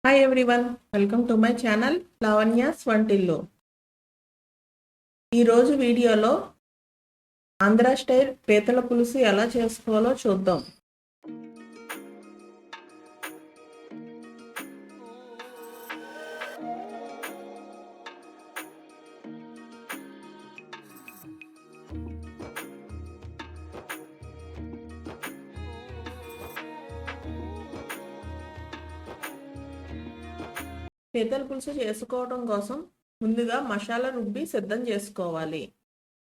Hi everyone, welcome to my channel lavanyasvantillu. ఈ రోజు వీడియోలో ఆంధ్ర స్టైల్ పీతల పులుసు ఎలా చేసుకోవాలో చూద్దాం. పీతల పులుసు చేసుకోవడం కోసం ముందుగా మసాలా రుబ్బి సిద్ధం చేసుకోవాలి.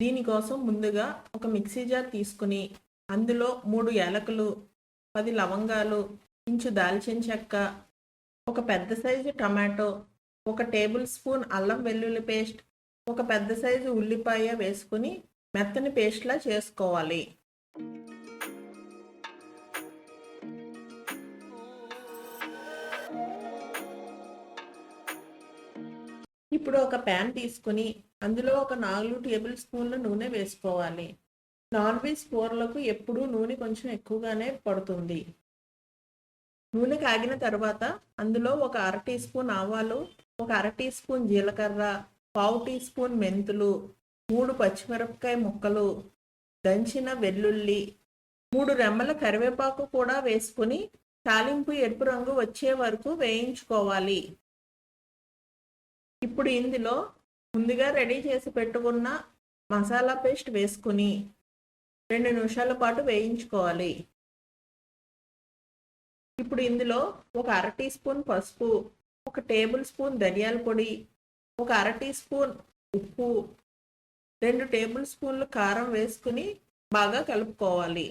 దీనికోసం ముందుగా ఒక మిక్సీ జార్ తీసుకుని అందులో 3 యాలకులు, 10 లవంగాలు, ఇంచు దాల్చిన చెక్క, ఒక పెద్ద సైజు టమాటో, 1 టేబుల్ స్పూన్ అల్లం వెల్లుల్లి పేస్ట్, ఒక పెద్ద సైజు ఉల్లిపాయ వేసుకుని మెత్తని పేస్ట్లా చేసుకోవాలి. ఇప్పుడు ఒక ప్యాన్ తీసుకుని అందులో ఒక 4 టేబుల్ స్పూన్ల నూనె వేసుకోవాలి. నాన్ వెజ్ కూరలకు ఎప్పుడూ నూనె కొంచెం ఎక్కువగానే పడుతుంది. నూనె కాగిన తర్వాత అందులో ఒక 1/2 టీ స్పూన్ ఆవాలు, ఒక 1/2 టీ స్పూన్ జీలకర్ర, 1/2 టీ స్పూన్ మెంతులు, 3 పచ్చిమిరపకాయ ముక్కలు, దంచిన వెల్లుల్లి, 3 రెమ్మల కరివేపాకు కూడా వేసుకుని తాలింపు ఎరుపు రంగు వచ్చే వరకు వేయించుకోవాలి. ఇప్పుడు ఇందులో ముందుగా రెడీ చేసి పెట్టుకున్న మసాలా పేస్ట్ వేసుకుని 2 నిమిషాల పాటు వేయించుకోవాలి. ఇప్పుడు ఇందులో ఒక 1/2 టీ స్పూన్ పసుపు, 1 టేబుల్ స్పూన్ ధనియాల పొడి, ఒక 1/2 టీ స్పూన్ ఉప్పు, 2 టేబుల్ స్పూన్లు కారం వేసుకుని బాగా కలుపుకోవాలి.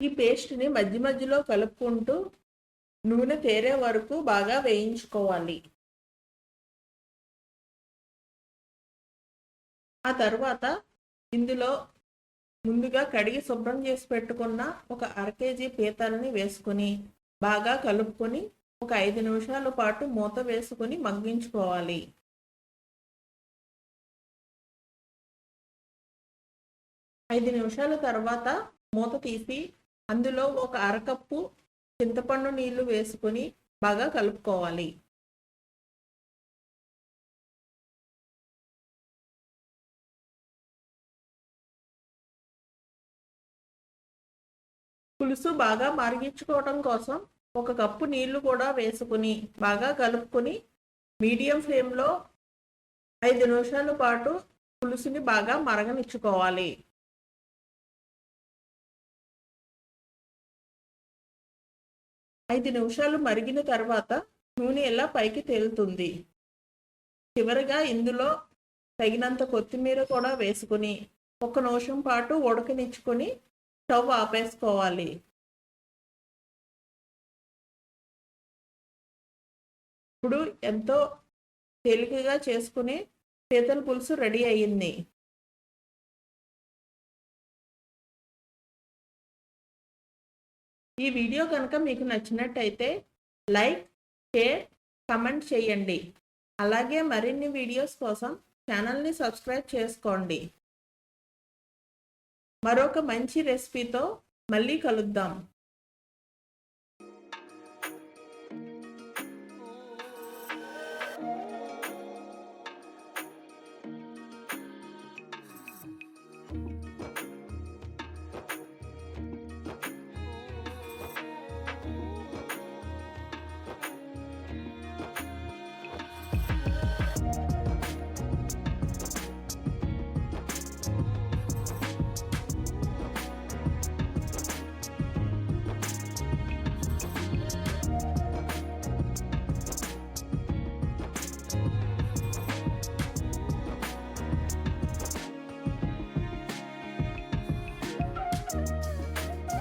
ఈ పేస్ట్ని మధ్య మధ్యలో కలుపుకుంటూ నూనె తేరే వరకు బాగా వేయించుకోవాలి. ఆ తర్వాత ఇందులో ముందుగా కడిగి శుభ్రం చేసి పెట్టుకున్న ఒక 1/2 కేజీ పీతలని వేసుకుని బాగా కలుపుకొని ఒక 5 నిమిషాల పాటు మూత వేసుకుని మగ్గించుకోవాలి. 5 నిమిషాల తర్వాత మూత తీసి అందులో ఒక 1/2 కప్పు చింతపండు నీళ్లు వేసుకొని బాగా కలుపుకోవాలి. పులుసు బాగా మరిగించుకోవడం కోసం 1 కప్పు నీళ్లు కూడా వేసుకుని బాగా కలుపుకొని మీడియం ఫ్లేమ్లో 5 నిమిషాల పాటు పులుసుని బాగా మరగనిచ్చుకోవాలి. 5 నిమిషాలు మరిగిన తర్వాత నూనె ఎలా పైకి తేలుతుంది. చివరిగా ఇందులో తగినంత కొత్తిమీర కూడా వేసుకుని 1 నిమిషం పాటు ఉడకనిచ్చుకొని స్టవ్ ఆపేసుకోవాలి. ఇప్పుడు ఎంతో తేలికగా చేసుకునే పీతల పులుసు రెడీ అయ్యింది. ఈ వీడియో కనుక మీకు నచ్చినట్టయితే లైక్, షేర్, కమెంట్ చేయండి. అలాగే మరిన్ని వీడియోస్ కోసం ఛానల్ని సబ్స్క్రైబ్ చేసుకోండి. మరొక మంచి రెసిపీతో మళ్ళీ కలుద్దాం.